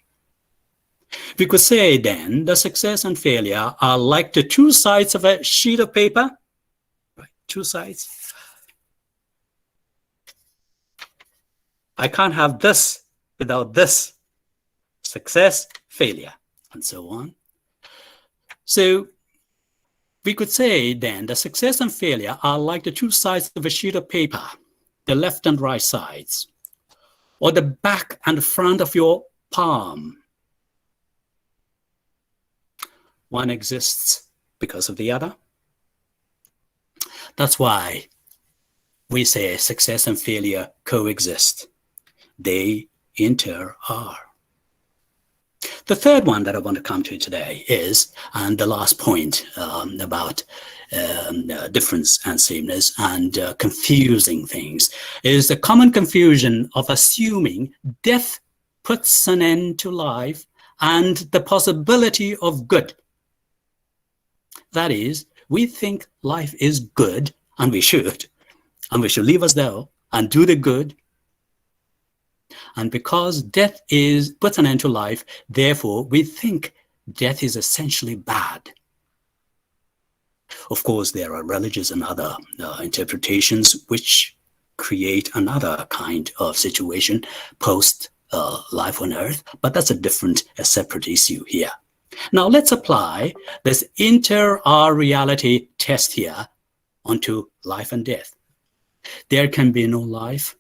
We could say then that success and failure are like the two sides of a sheet of paper, right? Two sides. I can't have this without this. Success, failure, and so on. So we could say then that success and failure are like the two sides of a sheet of paper, the left and right sides, or the back and front of your palm. One exists because of the other. That's why we say success and failure coexist. They inter-are. The third one that I want to come to today is, and the last point about difference and sameness and confusing things, is the common confusion of assuming death puts an end to life and the possibility of good. That is, we think life is good, and we should live as though and do the good. And because death puts an end to life, therefore we think death is essentially bad. Of course, there are religious and other interpretations which create another kind of situation post life on Earth, but that's a different, a separate issue here. Now let's apply this inter-reality test here onto life and death. There can be no life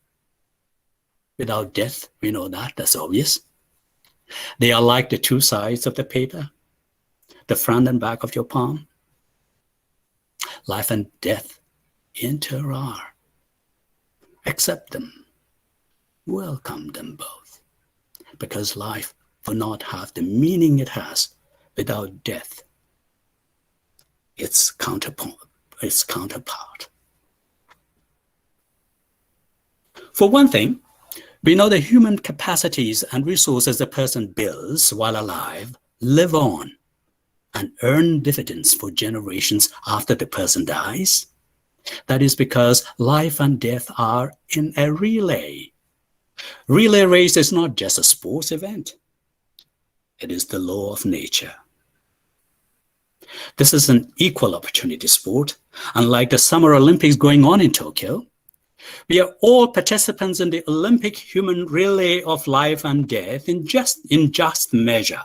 without death. We know that, that's obvious. They are like the two sides of the paper, the front and back of your palm. Life and death inter-are. Accept them, welcome them both, because life will not have the meaning it has without death, its counterpart. For one thing, we know the human capacities and resources a person builds while alive live on and earn dividends for generations after the person dies. That is because life and death are in a relay. Relay race is not just a sports event. It is the law of nature. This is an equal opportunity sport. Unlike the Summer Olympics going on in Tokyo, we are all participants in the Olympic human relay of life and death in just measure.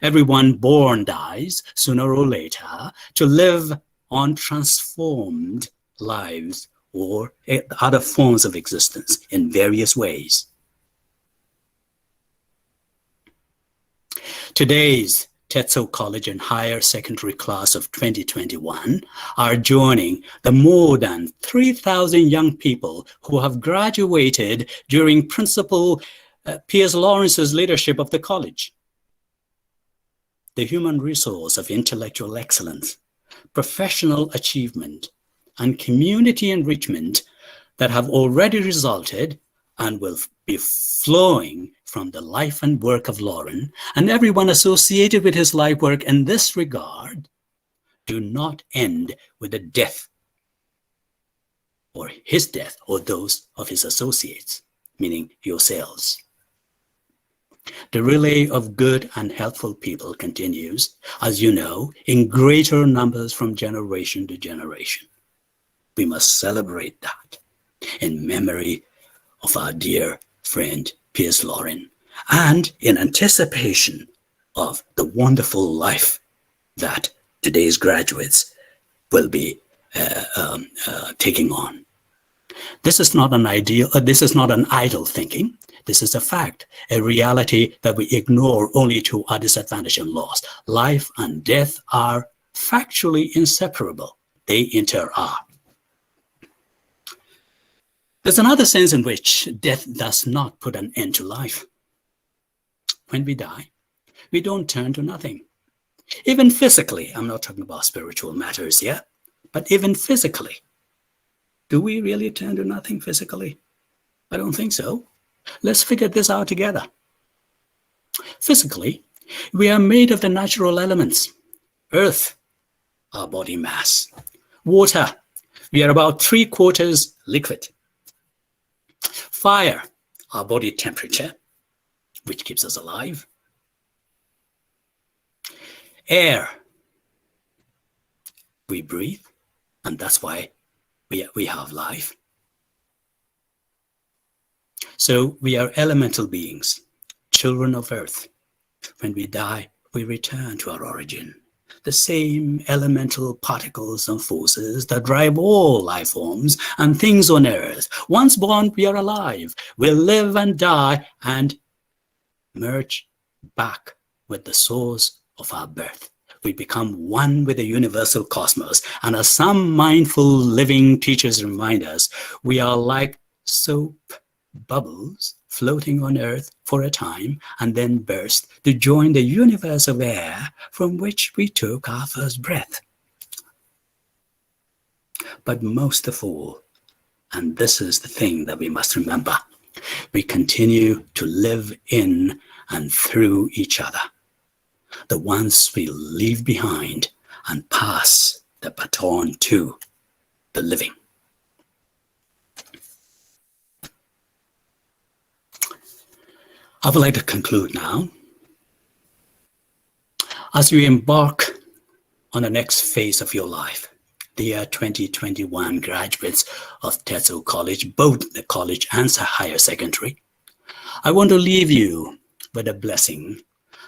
Everyone born dies sooner or later to live on transformed lives or other forms of existence in various ways. Today's Tetso College and Higher Secondary Class of 2021 are joining the more than 3,000 young people who have graduated during Principal Piers Lawrence's leadership of the college. The human resource of intellectual excellence, professional achievement, and community enrichment that have already resulted and will be flowing from the life and work of Lauren and everyone associated with his life work in this regard do not end with the death or his death or those of his associates, meaning yourselves. The relay of good and helpful people continues, as you know, in greater numbers from generation to generation. We must celebrate that in memory of our dear friend Piers Lauren and in anticipation of the wonderful life that today's graduates will be taking on. This is not an ideal, this is not an idle thinking. This is a fact, a reality that we ignore only to our disadvantage and loss. Life and death are factually inseparable. They inter-are. There's another sense in which death does not put an end to life. When we die, we don't turn to nothing. Even physically, I'm not talking about spiritual matters here, but even physically. Do we really turn to nothing physically? I don't think so. Let's figure this out together. Physically, we are made of the natural elements. Earth, our body mass. Water, we are about 3/4 liquid. Fire, our body temperature, which keeps us alive. Air, we breathe, and that's why we have life. So we are elemental beings, children of earth. When we die, we return to our origin. The same elemental particles and forces that drive all life forms and things on earth. Once born, we are alive. We live and die and merge back with the source of our birth. We become one with the universal cosmos. And as some mindful living teachers remind us, we are like soap bubbles floating on earth for a time and then burst to join the universe of air from which we took our first breath. But most of all, and this is the thing that we must remember, we continue to live in and through each other, the ones we leave behind, and pass the baton to the living. I would like to conclude now. As you embark on the next phase of your life, dear 2021 graduates of Tetso College, both the college and higher secondary, I want to leave you with a blessing,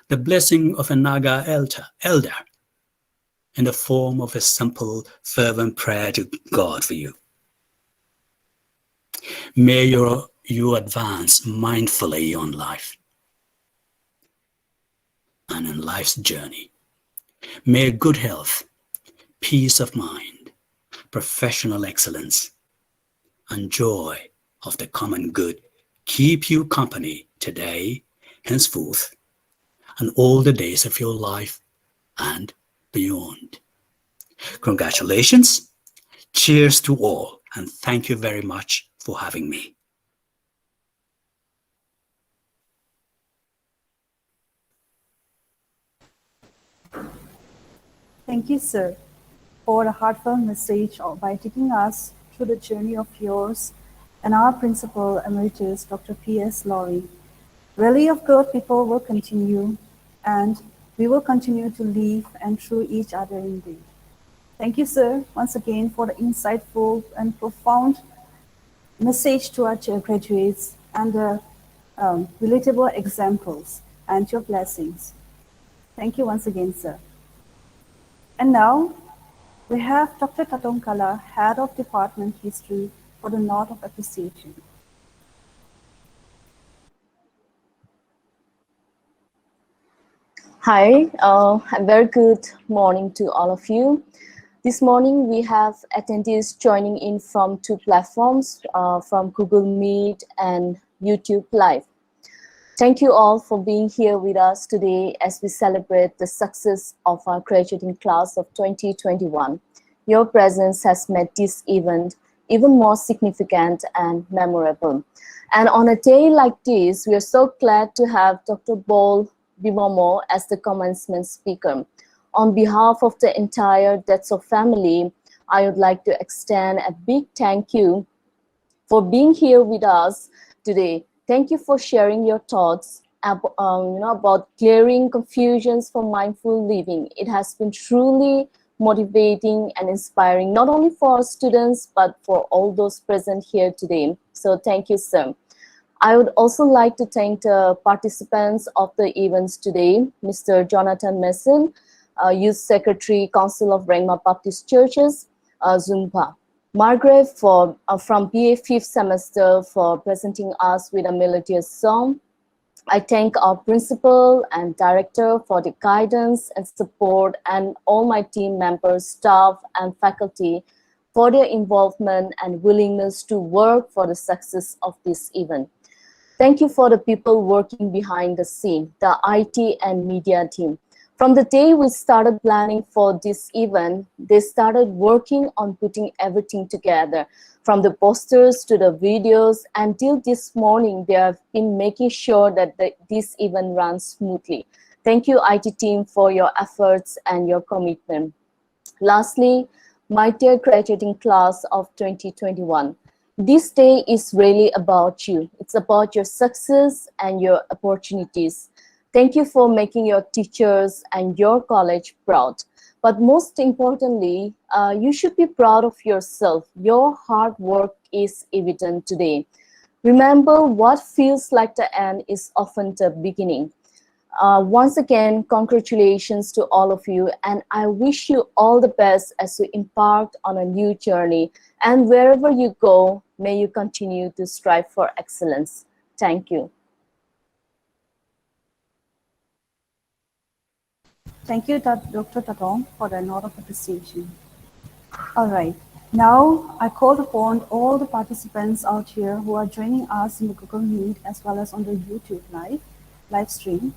the blessing of a Naga elder, in the form of a simple, fervent prayer to God for you. May you advance mindfully on life and in life's journey. May good health, peace of mind, professional excellence, and joy of the common good keep you company today, henceforth, and all the days of your life and beyond. Congratulations, cheers to all, and thank you very much for having me. Thank you, sir, for a heartfelt message by taking us through the journey of yours and our principal emeritus, Dr. P.S. Laurie. Rally of God people will continue, and we will continue to live and through each other indeed. Thank you, sir, once again for the insightful and profound message to our graduates and the relatable examples and your blessings. Thank you once again, sir. And now we have Dr. Tatong Kala, Head of Department History, for the note of appreciation. Hi, a very good morning to all of you. This morning we have attendees joining in from two platforms, from Google Meet and YouTube Live. Thank you all for being here with us today as we celebrate the success of our graduating class of 2021. Your presence has made this event even more significant and memorable. And on a day like this, we are so glad to have Dr. Pimomo as the commencement speaker. On behalf of the entire Tetso family, I would like to extend a big thank you for being here with us today. Thank you for sharing your thoughts about clearing confusions for mindful living. It has been truly motivating and inspiring, not only for our students, but for all those present here today. So thank you, sir. I would also like to thank the participants of the events today, Mr. Jonathan Mason, Youth Secretary, Council of Rengma Baptist Churches, Zumba. Margaret from BA 5th semester for presenting us with a melodious song. I thank our principal and director for the guidance and support, and all my team members, staff, and faculty for their involvement and willingness to work for the success of this event. Thank you for the people working behind the scene, the IT and media team. From the day we started planning for this event, they started working on putting everything together, from the posters to the videos. Until this morning, they have been making sure that this event runs smoothly. Thank you, IT team, for your efforts and your commitment. Lastly, my dear graduating class of 2021, this day is really about you. It's about your success and your opportunities. Thank you for making your teachers and your college proud. But most importantly, you should be proud of yourself. Your hard work is evident today. Remember, what feels like the end is often the beginning. Once again, congratulations to all of you, and I wish you all the best as you embark on a new journey. And wherever you go, may you continue to strive for excellence. Thank you. Thank you, Dr. Tatong, for the note of appreciation. All right, now I call upon all the participants out here who are joining us in the Google Meet as well as on the YouTube live stream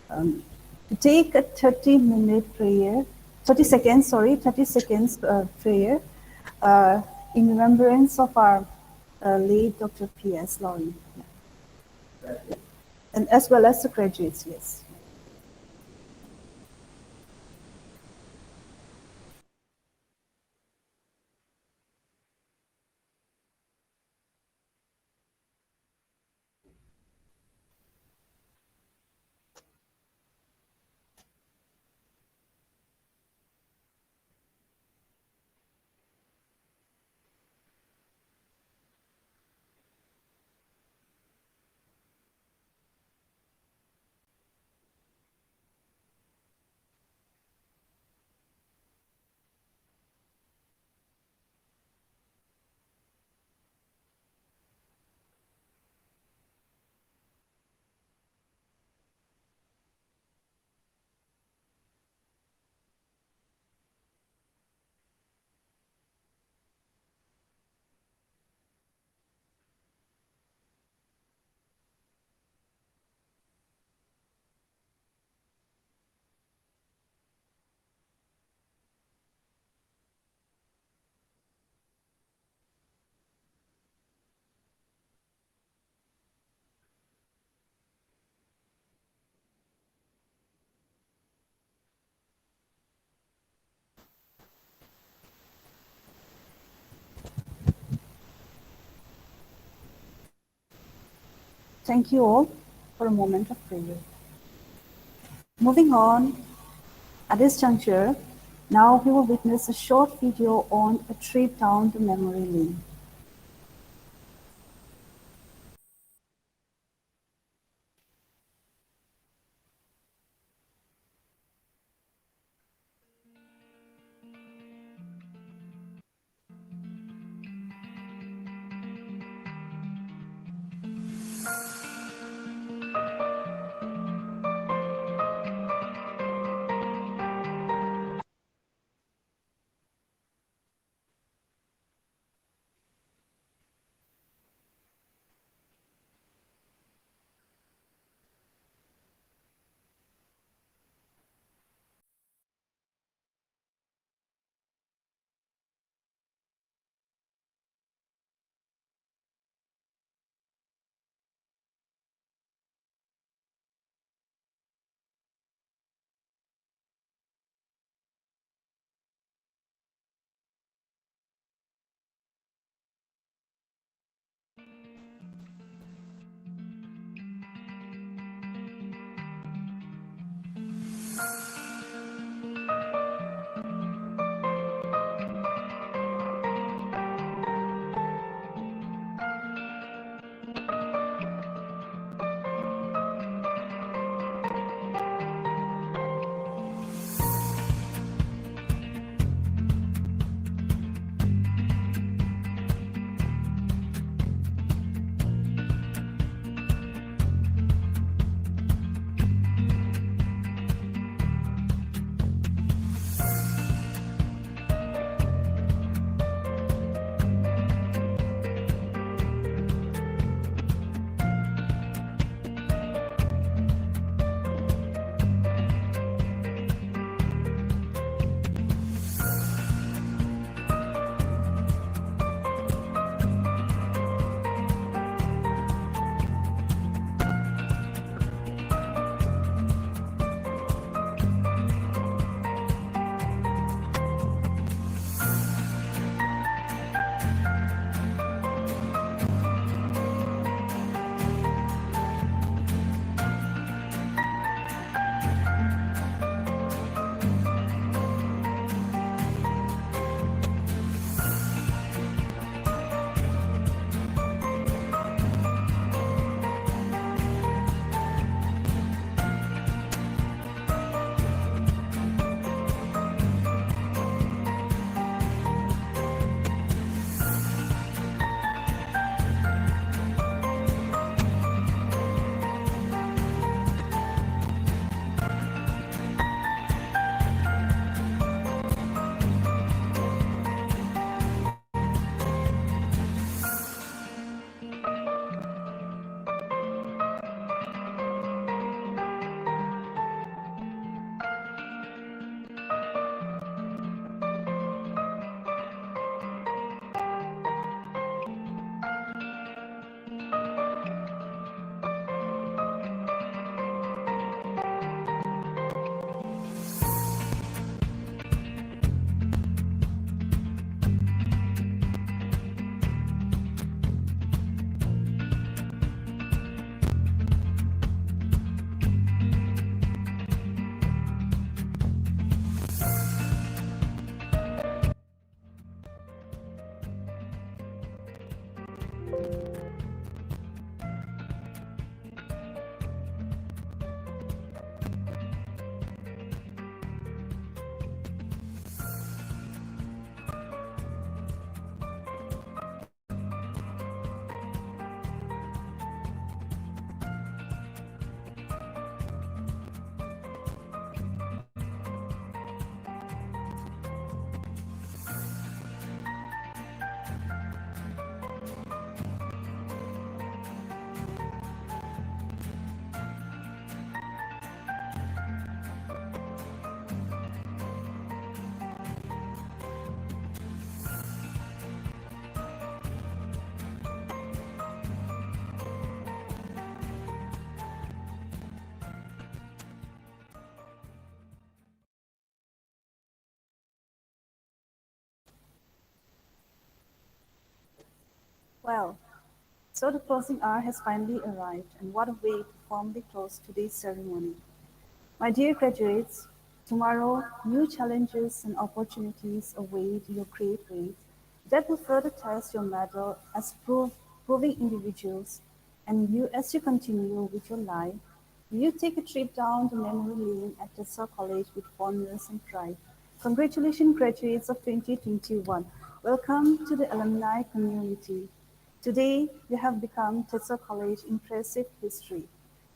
to take a 30-minute prayer, 30 seconds prayer in remembrance of our late Dr. P.S. Laurie, and as well as the graduates, yes. Thank you all for a moment of prayer. Moving on, at this juncture, now we will witness a short video on a trip down the memory lane. Well, So the closing hour has finally arrived, and what a way to formally close today's ceremony. My dear graduates, tomorrow new challenges and opportunities await your great grades that will further test your mettle as proving individuals, and you as you continue with your life, you take a trip down the memory lane at Tetso College with fondness and pride. Congratulations, graduates of 2021. Welcome to the alumni community. Today, you have become Tetso College impressive history.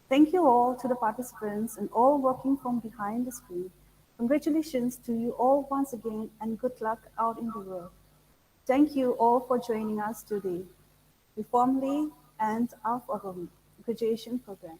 Thank you all to the participants and all working from behind the screen. Congratulations to you all once again and good luck out in the world. Thank you all for joining us today. We formally end our graduation program.